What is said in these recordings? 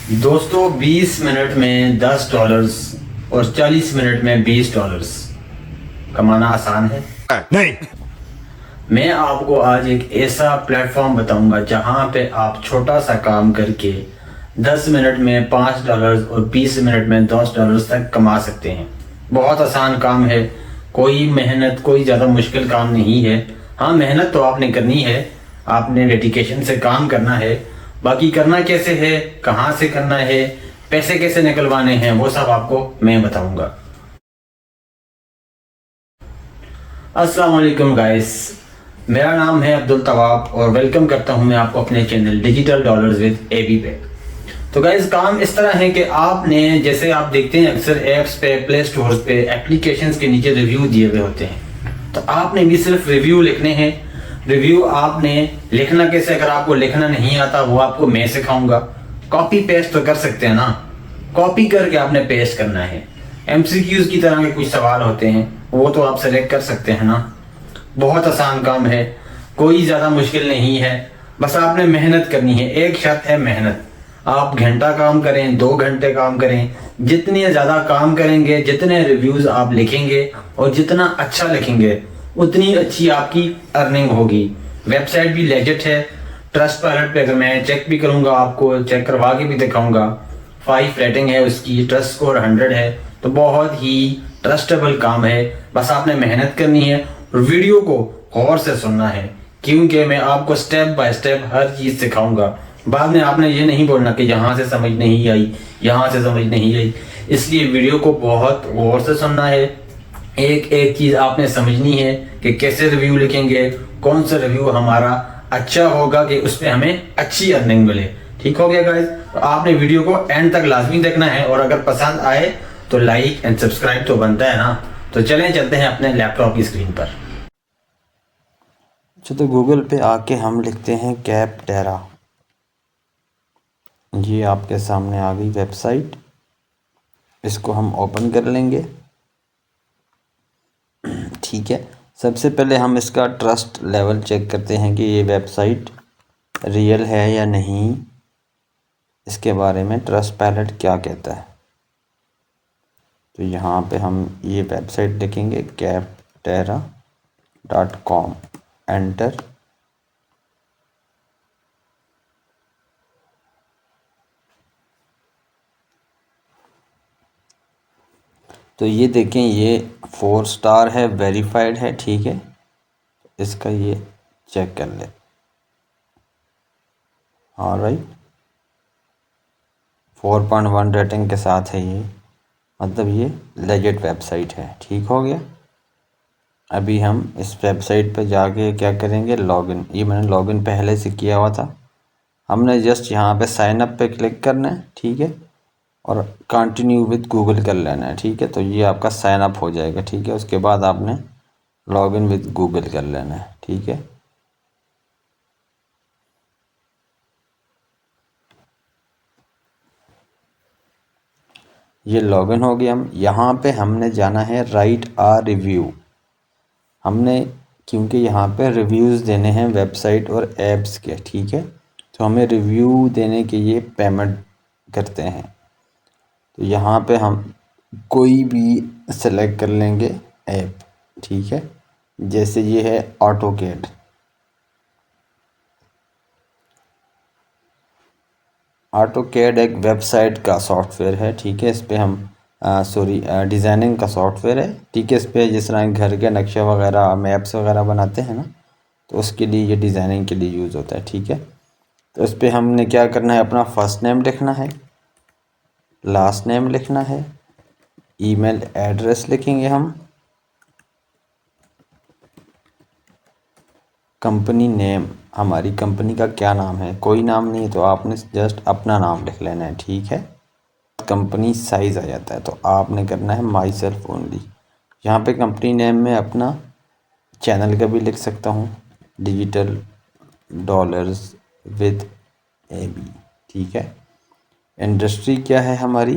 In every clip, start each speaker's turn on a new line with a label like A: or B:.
A: दोस्तों 20 मिनट में $10 और 40 मिनट में $20 कमाना आसान है?
B: नहीं।
A: मैं आपको आज एक ऐसा प्लेटफॉर्म बताऊंगा जहां पे आप छोटा सा काम करके 10 मिनट में $5 और 20 मिनट में $10 तक कमा सकते हैं। बहुत आसान काम है, कोई मेहनत, कोई ज़्यादा मुश्किल काम नहीं है। हाँ, मेहनत तो आपने करनी है, आपने डेडिकेशन से काम करना है। बाकी करना कैसे है, कहाँ से करना है, पैसे कैसे निकलवाने हैं, वो सब आपको मैं बताऊंगा। अस्सलाम वालेकुम गाइस, मेरा नाम है अब्दुल तवाब और वेलकम करता हूं मैं आपको अपने channel digital dollars with AB पे। तो गाइस, काम इस तरह है कि आपने, जैसे आप देखते हैं अक्सर ऐप्स पे, प्ले स्टोर्स पे, एप्लीकेशंस के नीचे रिव्यू दिए हुए होते हैं, तो आपने भी सिर्फ रिव्यू लिखने हैं। रिव्यू आपने लिखना कैसे, अगर आपको लिखना नहीं आता वो आपको मैं सिखाऊंगा। कॉपी पेस्ट तो कर सकते हैं ना, कॉपी करके आपने पेस्ट करना है। एमसीक्यूज की तरह के कुछ सवाल होते हैं, वो तो आप सेलेक्ट कर सकते हैं ना। बहुत आसान काम है, कोई ज़्यादा मुश्किल नहीं है, बस आपने मेहनत करनी है। एक शर्त है, मेहनत। आप घंटा काम करें, 2 घंटे काम करें, जितने ज़्यादा काम करेंगे, जितने रिव्यूज़ आप लिखेंगे और जितना अच्छा लिखेंगे, उतनी अच्छी आपकी अर्निंग होगी। वेबसाइट भी लेजिट है। ट्रस्ट पायलट पे अगर मैं चेक भी करूँगा, आपको चेक करवा के भी दिखाऊंगा, 5 रेटिंग है उसकी, ट्रस्ट स्कोर 100 है। तो बहुत ही ट्रस्टेबल काम है, बस आपने मेहनत करनी है और वीडियो को गौर से सुनना है, क्योंकि मैं आपको स्टेप बाय स्टेप हर चीज़ सिखाऊंगा। बाद में आपने ये नहीं बोलना कि यहाँ से समझ नहीं आई, यहाँ से समझ नहीं आई। इसलिए वीडियो को बहुत गौर से सुनना है, एक एक चीज़ आपने समझनी है कि कैसे रिव्यू लिखेंगे, कौन सा रिव्यू हमारा अच्छा होगा कि उस पर हमें अच्छी अर्निंग मिले। ठीक हो गया गाइस? तो आपने वीडियो को एंड तक लाजमी देखना है और अगर पसंद आए तो लाइक एंड सब्सक्राइब तो बनता है ना। तो चलें, चलते हैं अपने लैपटॉप की स्क्रीन पर।
C: अच्छा, तो गूगल पे आके हम लिखते हैं कैपटेरा। ये आपके सामने आ गई वेबसाइट, इसको हम ओपन कर लेंगे। ठीक है, सबसे पहले हम इसका ट्रस्ट लेवल चेक करते हैं कि ये वेबसाइट रियल है या नहीं। इसके बारे में ट्रस्ट पायलट क्या कहता है, तो यहाँ पे हम ये वेबसाइट लिखेंगे captera.com, एंटर। तो ये देखें, ये 4 स्टार है, वेरीफाइड है। ठीक है, इसका ये चेक कर ले। हाँ राइट, 4.1 रेटिंग के साथ है ये, मतलब ये लेजिट वेबसाइट है। ठीक हो गया। अभी हम इस वेबसाइट पे जाके क्या करेंगे, लॉगिन। ये मैंने लॉगिन पहले से किया हुआ था, हमने जस्ट यहाँ पे साइन अप पे क्लिक करना है। ठीक है, और कंटिन्यू विद गूगल कर लेना है। ठीक है, तो ये आपका साइन अप हो जाएगा। ठीक है, उसके बाद आपने लॉगिन विद गूगल कर लेना है। ठीक है, ये लॉगिन हो गया। हम यहाँ पे हमने जाना है राइट आ रिव्यू। हमने, क्योंकि यहाँ पे रिव्यूज़ देने हैं वेबसाइट और ऐप्स के। ठीक है, तो हमें रिव्यू देने के लिए पेमेंट करते हैं। तो यहाँ पे हम कोई भी सेलेक्ट कर लेंगे ऐप। ठीक है, जैसे ये है ऑटोकैड। ऑटोकैड एक वेबसाइट का सॉफ्टवेयर है। ठीक है, इस पर हम डिज़ाइनिंग का सॉफ्टवेयर है। ठीक है, इस पर जिस तरह घर के नक्शे वगैरह, मैप्स वगैरह बनाते हैं ना, तो उसके लिए ये डिज़ाइनिंग के लिए यूज़ होता है। ठीक है, तो इस पर हमने क्या करना है, अपना फर्स्ट नेम लिखना है, लास्ट नेम लिखना है, ईमेल एड्रेस लिखेंगे हम, कंपनी नेम, हमारी कंपनी का क्या नाम है, कोई नाम नहीं है तो आपने जस्ट अपना नाम लिख लेना है। ठीक है, कंपनी साइज़ आ जाता है, तो आपने करना है माई सेल्फ ओनली। यहाँ पे कंपनी नेम में अपना चैनल का भी लिख सकता हूँ, डिजिटल डॉलर्स विद एबी। ठीक है, इंडस्ट्री क्या है हमारी,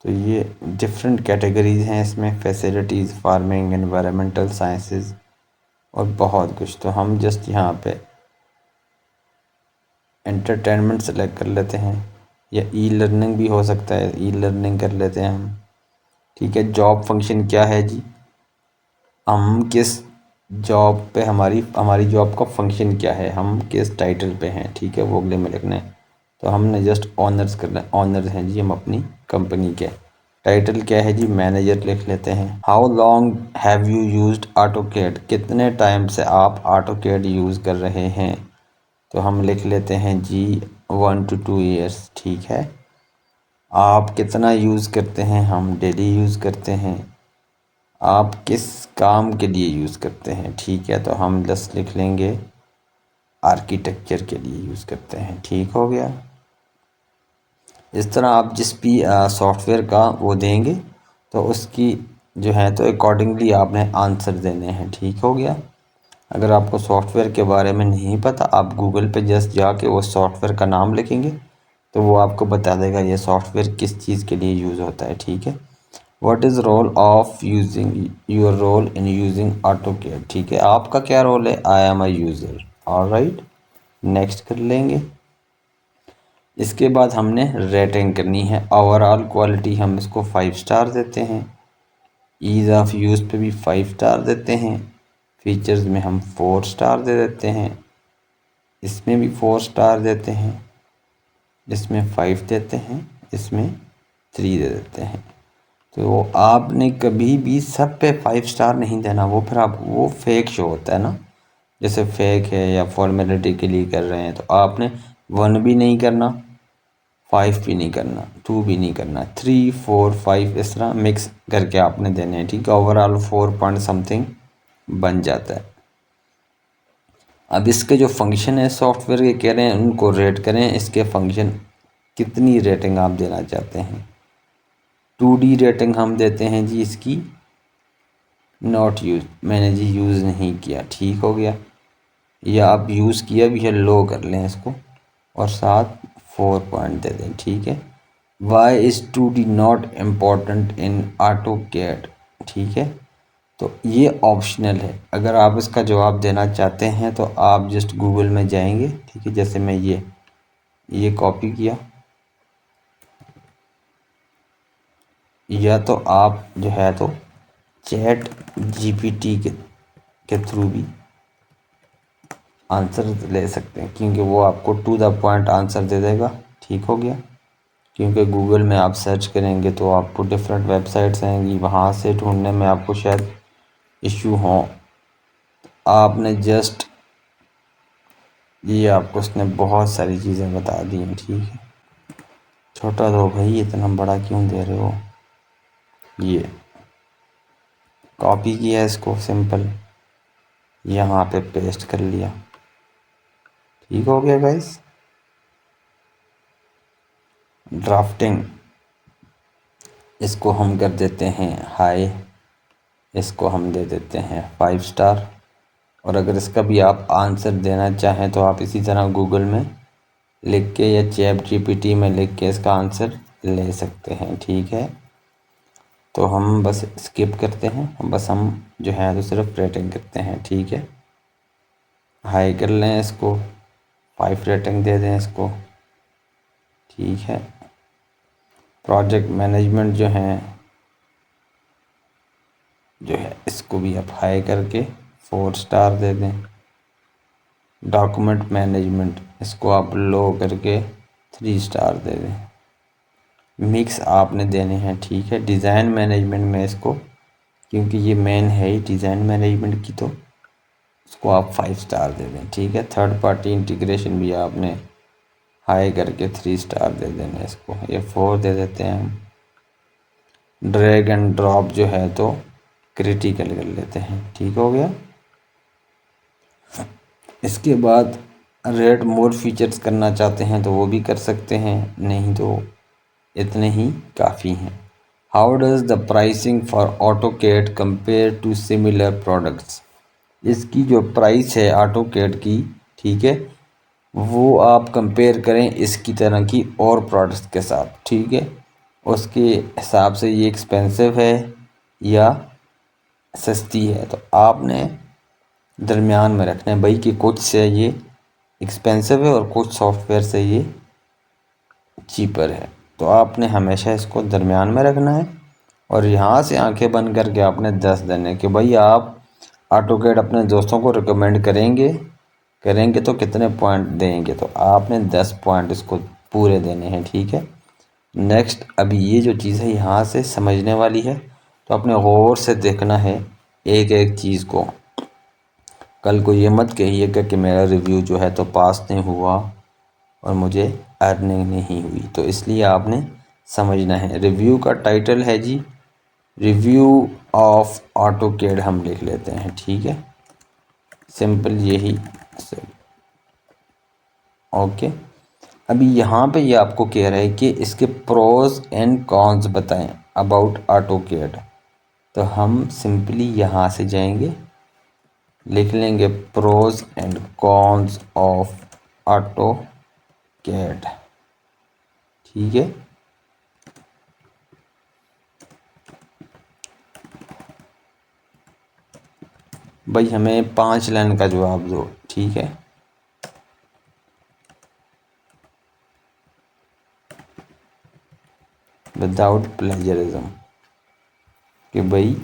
C: तो ये डिफरेंट कैटेगरीज हैं इसमें, फैसिलिटीज़, फार्मिंग, एनवायरमेंटल साइंसेस और बहुत कुछ। तो हम जस्ट यहाँ पे एंटरटेनमेंट सेलेक्ट कर लेते हैं, या ई लर्निंग भी हो सकता है, ई लर्निंग कर लेते हैं हम। ठीक है, जॉब फंक्शन क्या है जी, हम किस जॉब पे, हमारी जॉब का फंक्शन क्या है, हम किस टाइटल पे हैं। ठीक है, वो अगले में लिखना है। तो हमने जस्ट ऑनर्स करना है, ऑनर्स हैं जी हम अपनी कंपनी के। टाइटल क्या है जी, मैनेजर लिख लेते हैं। How long have you used AutoCAD, कितने टाइम से आप ऑटोकैड यूज़ कर रहे हैं। तो हम लिख लेते हैं जी 1 to 2 years। ठीक है, आप कितना यूज़ करते हैं, हम डेली यूज़ करते हैं। आप किस काम के लिए यूज़ करते हैं। ठीक है, तो हम बस लिख लेंगे आर्किटेक्चर के लिए यूज़ करते हैं। ठीक हो गया। इस तरह आप जिस भी सॉफ्टवेयर का वो देंगे तो उसकी जो है तो अकॉर्डिंगली आपने आंसर देने हैं। ठीक हो गया। अगर आपको सॉफ्टवेयर के बारे में नहीं पता, आप गूगल पे जस्ट जाके वो सॉफ्टवेयर का नाम लिखेंगे तो वो आपको बता देगा ये सॉफ्टवेयर किस चीज़ के लिए यूज़ होता है। ठीक है, what is role of using, your role in using AutoCAD. ठीक है, आपका क्या रोल है, I am a user. Alright, next कर लेंगे। इसके बाद हमने रेटिंग करनी है। ओवरऑल क्वालिटी हम इसको 5 स्टार देते हैं। ईज़ ऑफ यूज़ पे भी 5 स्टार देते हैं। फीचर्स में हम 4 स्टार दे देते हैं। इसमें भी 4 स्टार देते हैं। इसमें 5 देते हैं। इसमें 3 दे देते हैं। तो आपने कभी भी सब पे 5 स्टार नहीं देना, वो फिर आप वो फेक शो होता है ना, जैसे फेक है या फॉर्मेलिटी के लिए कर रहे हैं। तो आपने 1 भी नहीं करना, 5 भी नहीं करना, 2 भी नहीं करना, 3 4 5 इस तरह मिक्स करके आपने देने हैं। ठीक है, ओवरऑल 4 पॉइंट समथिंग बन जाता है। अब इसके जो फंक्शन है सॉफ्टवेयर के कह रहे हैं उनको रेट करें, इसके फंक्शन कितनी रेटिंग आप देना चाहते हैं। 2D रेटिंग हम देते हैं जी इसकी नॉट यूज, मैंने जी यूज़ नहीं किया। ठीक हो गया। या आप यूज़ किया भी है, लो कर लें इसको और साथ 4 पॉइंट दे दें। ठीक है, why is 2D not important in AutoCAD. ठीक है, तो ये ऑप्शनल है। अगर आप इसका जवाब देना चाहते हैं तो आप जस्ट गूगल में जाएंगे। ठीक है, जैसे मैं ये कॉपी किया, या तो आप जो है तो चैट जीपीटी के थ्रू भी आंसर ले सकते हैं, क्योंकि वो आपको टू द पॉइंट आंसर दे देगा। ठीक हो गया। क्योंकि गूगल में आप सर्च करेंगे तो आपको डिफरेंट वेबसाइट्स आएंगी, वहाँ से ढूंढने में आपको शायद इशू हो। आपने जस्ट ये आपको उसने बहुत सारी चीज़ें बता दी हैं। ठीक है, छोटा दो भाई, इतना बड़ा क्यों दे रहे हो। ये कॉपी किया इसको सिंपल, यहाँ पे पेस्ट कर लिया। ठीक हो गया गाइस। ड्राफ्टिंग, इसको हम कर देते हैं हाई, इसको हम दे देते हैं 5 स्टार। और अगर इसका भी आप आंसर देना चाहें तो आप इसी तरह गूगल में लिख के या चैट जीपीटी में लिख के इसका आंसर ले सकते हैं। ठीक है, तो हम बस स्किप करते हैं, बस हम जो है तो सिर्फ रेटिंग करते हैं। ठीक है, हाई कर लें इसको, 5 रेटिंग दे दें इसको। ठीक है, प्रोजेक्ट मैनेजमेंट जो है इसको भी आप हाई करके 4 स्टार दे दें। डॉक्यूमेंट मैनेजमेंट इसको आप लो करके 3 स्टार दे दें। मिक्स आपने देने हैं। ठीक है, डिज़ाइन मैनेजमेंट में इसको, क्योंकि ये मेन है ही डिज़ाइन मैनेजमेंट की, तो उसको आप 5 स्टार दे दें। ठीक है, थर्ड पार्टी इंटीग्रेशन भी आपने हाई करके 3 स्टार दे देना इसको, ये 4 दे देते हैं हम। ड्रैग एंड ड्रॉप जो है तो क्रिटिकल कर लेते हैं। ठीक हो गया। इसके बाद रेट मोर फीचर्स करना चाहते हैं तो वो भी कर सकते हैं, नहीं तो इतने ही काफ़ी हैं। How does the pricing for AutoCAD compare to similar products. इसकी जो प्राइस है ऑटोकैड की, ठीक है, वो आप कंपेयर करें इसकी तरह की और प्रोडक्ट्स के साथ। ठीक है, उसके हिसाब से ये एक्सपेंसिव है या सस्ती है, तो आपने दरमियान में रखना है भाई कि कुछ से ये एक्सपेंसिव है और कुछ सॉफ्टवेयर से ये चीपर है। तो आपने हमेशा इसको दरमियान में रखना है और यहाँ से आंखें बंद करके आपने 10 देने कि भाई आप ऑटोकैड अपने दोस्तों को रिकमेंड करेंगे तो कितने पॉइंट देंगे, तो आपने 10 पॉइंट इसको पूरे देने हैं, ठीक है। नेक्स्ट, अभी ये जो चीज़ है यहाँ से समझने वाली है, तो आपने गौर से देखना है एक एक चीज़ को। कल को ये मत कहिएगा कि मेरा रिव्यू जो है तो पास नहीं हुआ और मुझे अर्निंग नहीं हुई, तो इसलिए आपने समझना है। रिव्यू का टाइटल है जी रिव्यू ऑफ ऑटोकैड, हम लिख लेते हैं, ठीक है, सिंपल यही। ओके, अभी यहाँ पे ये आपको कह रहा है कि इसके प्रोज एंड कॉन्स बताएं अबाउट ऑटोकैड, तो हम सिंपली यहाँ से जाएंगे, लिख लेंगे pros and cons of AutoCAD, ठीक है। भाई हमें 5 लाइन का जवाब दो, ठीक है। विदाउट प्लेजरिज्म, कि भाई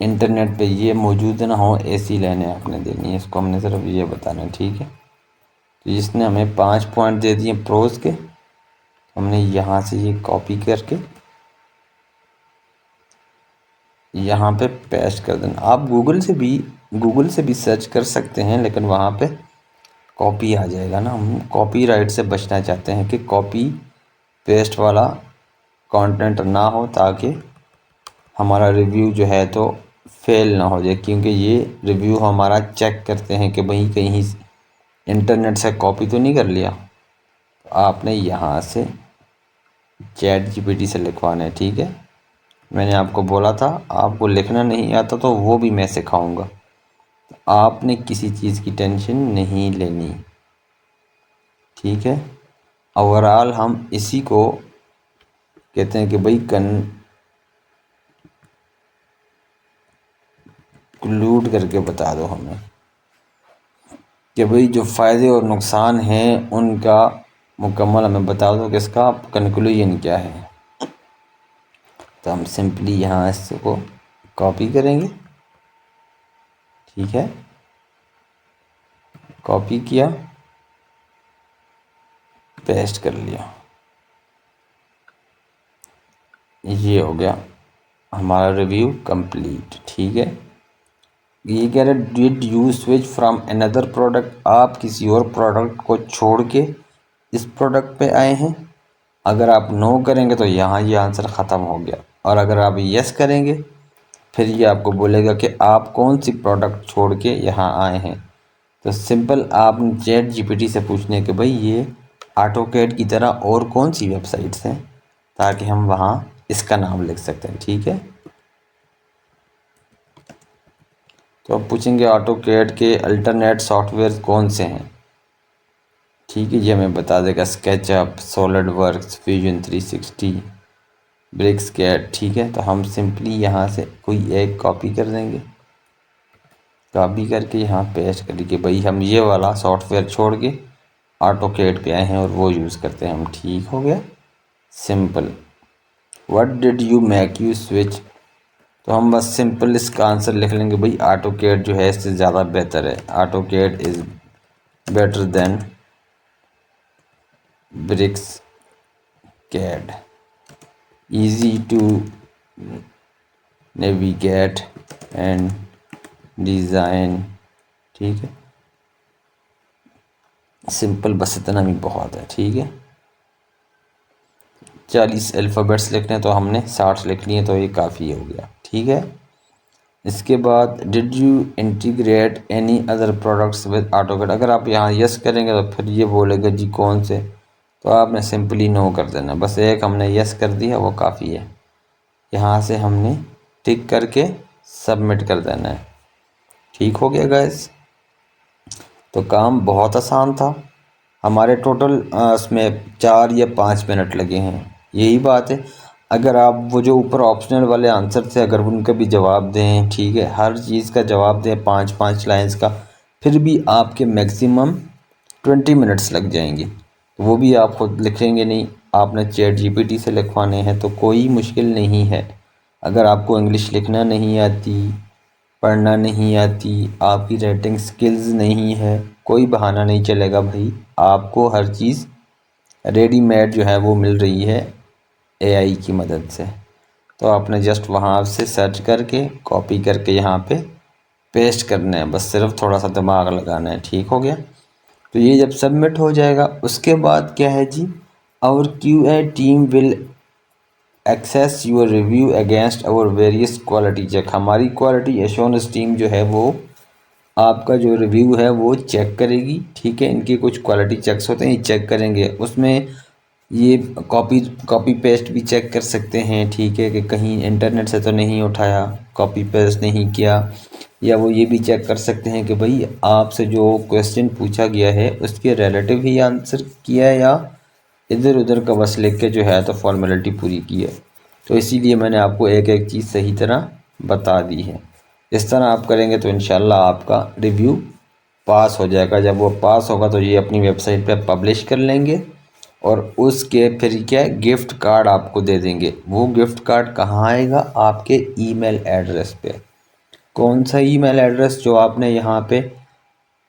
C: इंटरनेट पे ये मौजूद ना हो, ऐसी लाइनें आपने देनी है, इसको हमने सिर्फ ये बताना है, ठीक है। तो जिसने हमें 5 पॉइंट दे दिए प्रोज के, हमने यहाँ से ये कॉपी करके यहाँ पे पेस्ट कर देना। आप गूगल से भी सर्च कर सकते हैं, लेकिन वहाँ पे कॉपी आ जाएगा ना। हम कॉपीराइट से बचना चाहते हैं कि कॉपी पेस्ट वाला कंटेंट ना हो, ताकि हमारा रिव्यू जो है तो फेल ना हो जाए, क्योंकि ये रिव्यू हमारा चेक करते हैं कि भाई कहीं इंटरनेट से कॉपी तो नहीं कर लिया। तो आपने यहाँ से ChatGPT से लिखवाना है, ठीक है। मैंने आपको बोला था आपको लिखना नहीं आता तो वो भी मैं सिखाऊंगा, तो आपने किसी चीज़ की टेंशन नहीं लेनी, ठीक है। ओवरऑल हम इसी को कहते हैं कि भाई कंक्लूड करके बता दो हमें कि भाई जो फ़ायदे और नुकसान हैं उनका मुकम्मल हमें बता दो कि इसका कंक्लूजन क्या है। तो हम सिंपली यहाँ इसको कॉपी करेंगे, ठीक है, कॉपी किया, पेस्ट कर लिया, ये हो गया हमारा रिव्यू कंप्लीट, ठीक है। ये कह रहा है did you switch from another product, आप किसी और प्रोडक्ट को छोड़ के इस प्रोडक्ट पे आए हैं। अगर आप नो करेंगे तो यहाँ ये आंसर ख़त्म हो गया, और अगर आप यस करेंगे फिर ये आपको बोलेगा कि आप कौन सी प्रोडक्ट छोड़ के यहाँ आए हैं। तो सिंपल आप ChatGPT से पूछने के भाई ये ऑटोकैड की तरह और कौन सी वेबसाइट्स हैं, ताकि हम वहाँ इसका नाम लिख सकते हैं, ठीक है। तो अब पूछेंगे ऑटोकैड के अल्टरनेट सॉफ्टवेयर कौन से हैं, ठीक है, ये हमें बता देगा स्केचअप, सॉलिडवर्क्स, फ्यूजन 360, ब्रिक्सकैड, ठीक है। तो हम सिंपली यहाँ से कोई एक कॉपी कर देंगे, कॉपी करके यहाँ पेस्ट करके भाई हम ये वाला सॉफ्टवेयर छोड़ के ऑटोकैड पे आए हैं और वो यूज़ करते हैं हम, ठीक हो गया, simple. What did you make you switch, तो हम बस सिंपल इसका आंसर लिख लेंगे भाई ऑटोकैड जो है इससे ज़्यादा बेहतर है, AutoCAD is better than BricsCAD, easy to navigate and design, ठीक है, सिंपल, बस इतना भी बहुत है, ठीक है। 40 अल्फ़ाबेट्स लिखने हैं तो हमने 60 लिख लिए, तो ये काफ़ी हो गया, ठीक है। इसके बाद did you integrate any other products with AutoCAD, अगर आप यहाँ यस करेंगे तो फिर ये बोलेगा जी कौन से, तो आपने सिंपली नो कर देना, बस एक हमने यस कर दिया वो काफ़ी है। यहाँ से हमने टिक करके सबमिट कर देना है, ठीक हो गया गाइस। तो काम बहुत आसान था, हमारे टोटल इसमें 4 या 5 मिनट लगे हैं, यही बात है। अगर आप वो जो ऊपर ऑप्शनल वाले आंसर थे अगर उनका भी जवाब दें, ठीक है, हर चीज़ का जवाब दें 5-5 लाइंस का, फिर भी आपके मैक्सिमम 20 मिनट्स लग जाएंगे। वो भी आप खुद लिखेंगे नहीं, आपने ChatGPT से लिखवाने हैं तो कोई मुश्किल नहीं है। अगर आपको इंग्लिश लिखना नहीं आती, पढ़ना नहीं आती, आपकी राइटिंग स्किल्स नहीं है, कोई बहाना नहीं चलेगा भाई। आपको हर चीज़ रेडीमेड जो है वो मिल रही है AI की मदद से। तो आपने जस्ट वहाँ से सर्च करके कॉपी करके यहाँ पे पेस्ट करना है, बस सिर्फ थोड़ा सा दिमाग लगाना है। ठीक हो गया। तो ये जब सबमिट हो जाएगा उसके बाद क्या है जी, our QA team will access your review against our various quality check. हमारी क्वालिटी एश्योरेंस टीम जो है वो आपका जो रिव्यू है वो चेक करेगी। ठीक है, इनके कुछ क्वालिटी चेक्स होते हैं, ये चेक करेंगे। उसमें ये कॉपी पेस्ट भी चेक कर सकते हैं। ठीक है, कि कहीं इंटरनेट से तो नहीं उठाया, कॉपी पेस्ट नहीं किया। या वो ये भी चेक कर सकते हैं कि भाई आपसे जो क्वेश्चन पूछा गया है उसके रिलेटिव ही आंसर किया या इधर उधर का बस लिख के जो है तो फॉर्मेलिटी पूरी की है। तो इसीलिए मैंने आपको एक एक चीज़ सही तरह बता दी है। इस तरह आप करेंगे तो इंशाल्लाह आपका रिव्यू पास हो जाएगा। जब वो पास होगा तो ये अपनी वेबसाइट पे पब्लिश कर लेंगे और उसके फिर क्या गिफ्ट कार्ड आपको दे देंगे। वो गिफ्ट कार्ड कहाँ आएगा, आपके ईमेल एड्रेस पे। कौन सा ईमेल एड्रेस जो आपने यहाँ पे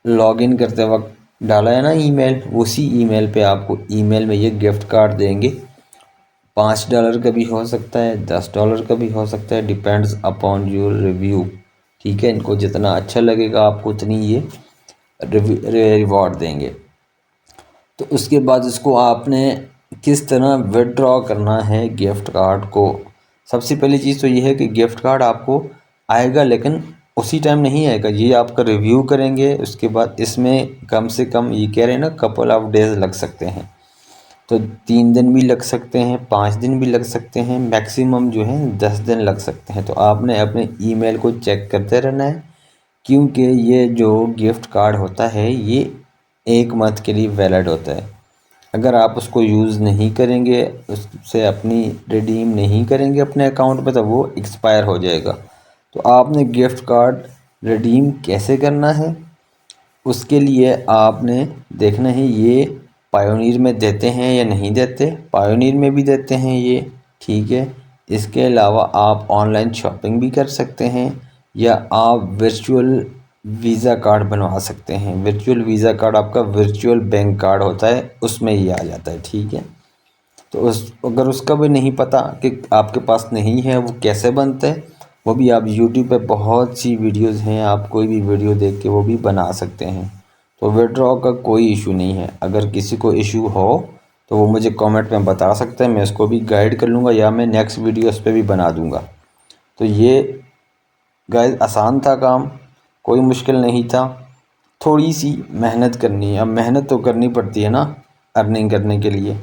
C: लॉगिन करते वक्त डाला है ना ईमेल, उसी ईमेल पे आपको ईमेल में ये गिफ्ट कार्ड देंगे। $5 का भी हो सकता है, $10 का भी हो सकता है, डिपेंड्स अपॉन योर रिव्यू। ठीक है, इनको जितना अच्छा लगेगा आपको उतनी ये रिवॉर्ड देंगे। तो उसके बाद इसको आपने किस तरह विड्रॉ करना है गिफ्ट कार्ड को। सबसे पहली चीज़ तो ये है कि गिफ्ट कार्ड आपको आएगा, लेकिन उसी टाइम नहीं आएगा। ये आपका रिव्यू करेंगे, उसके बाद इसमें कम से कम ये कह रहे हैं ना कपल ऑफ डेज लग सकते हैं। तो 3 दिन भी लग सकते हैं, 5 दिन भी लग सकते हैं, मैक्सिमम जो है 10 दिन लग सकते हैं। तो आपने अपने ईमेल को चेक करते रहना है, क्योंकि ये जो गिफ्ट कार्ड होता है ये 1 मंथ के लिए वैलिड होता है। अगर आप उसको यूज़ नहीं करेंगे, उससे अपनी रिडीम नहीं करेंगे अपने अकाउंट में, तो वो एक्सपायर हो जाएगा। तो आपने गिफ्ट कार्ड रिडीम कैसे करना है, उसके लिए आपने देखना है ये पायोनीर में देते हैं या नहीं देते। पायोनीर में भी देते हैं ये। ठीक है, इसके अलावा आप ऑनलाइन शॉपिंग भी कर सकते हैं या आप वर्चुअल वीज़ा कार्ड बनवा सकते हैं। वर्चुअल वीज़ा कार्ड आपका वर्चुअल बैंक कार्ड होता है, उसमें ये आ जाता है। ठीक है, तो अगर उसका भी नहीं पता कि आपके पास नहीं है वो कैसे बनता है, वो भी आप YouTube पे बहुत सी वीडियोस हैं, आप कोई भी वीडियो देख के वो भी बना सकते हैं। तो विड्रॉ का कोई इशू नहीं है। अगर किसी को इशू हो तो वो मुझे कमेंट में बता सकते हैं, मैं इसको भी गाइड कर लूँगा या मैं नेक्स्ट वीडियो इस पर भी बना दूँगा। तो ये गाइस आसान था काम, कोई मुश्किल नहीं था। थोड़ी सी मेहनत करनी है। अब मेहनत तो करनी पड़ती है ना अर्निंग करने के लिए।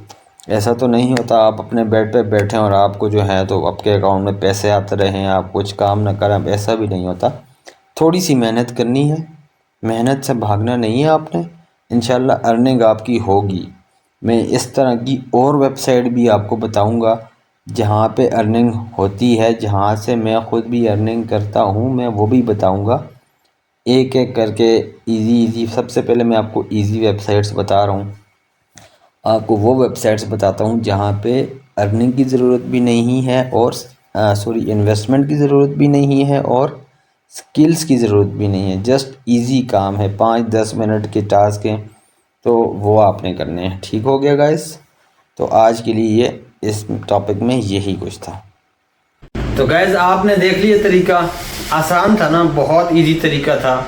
C: ऐसा तो नहीं होता आप अपने बेड पे बैठें और आपको जो है तो आपके अकाउंट में पैसे आते रहें, आप कुछ काम ना करें, ऐसा भी नहीं होता। थोड़ी सी मेहनत करनी है, मेहनत से भागना नहीं है आपने, इंशाल्लाह अर्निंग आपकी होगी। मैं इस तरह की और वेबसाइट भी आपको बताऊंगा जहां पे अर्निंग होती है, जहां से मैं ख़ुद भी अर्निंग करता हूं, मैं वो भी बताऊंगा एक एक करके इजी। सबसे पहले मैं आपको इजी वेबसाइट्स बता रहा हूँ, आपको वो वेबसाइट्स बताता हूँ जहाँ पे अर्निंग की ज़रूरत भी नहीं है और इन्वेस्टमेंट की ज़रूरत भी नहीं है और स्किल्स की ज़रूरत भी नहीं है। जस्ट इजी काम है, 5-10 मिनट के टास्क हैं, तो वो आपने करने हैं। ठीक हो गया गाइस। तो आज के लिए ये इस टॉपिक में यही कुछ था।
A: तो गाइस आपने देख लिया तरीका, आसान था ना, बहुत इजी तरीका था।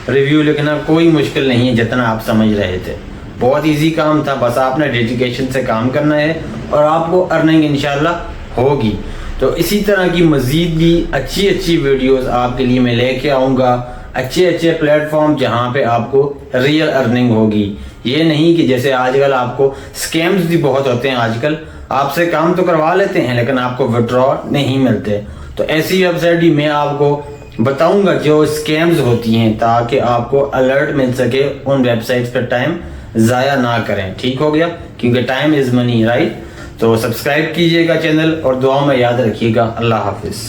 A: रिव्यू लिखना कोई मुश्किल नहीं है जितना आप समझ रहे थे, बहुत इजी काम था। बस आपने डेडिकेशन से काम करना है और आपको अर्निंग इंशाल्लाह होगी। तो इसी तरह की मज़ीद भी अच्छी वीडियोस आपके लिए मैं लेके आऊँगा, अच्छे प्लेटफॉर्म जहाँ पे आपको रियल अर्निंग होगी। ये नहीं कि जैसे आजकल आपको स्कैम्स भी बहुत होते हैं, आजकल आपसे काम तो करवा लेते हैं लेकिन आपको विड्रॉ नहीं मिलते। तो ऐसी वेबसाइट ही मैं आपको बताऊंगा जो स्कैम्स होती हैं, ताकि आपको अलर्ट मिल सके उन वेबसाइट्स पर टाइम ज़ाया ना करें। ठीक हो गया, क्योंकि टाइम इज़ मनी, राइट। तो सब्सक्राइब कीजिएगा चैनल और दुआ में याद रखिएगा। अल्लाह हाफिज़।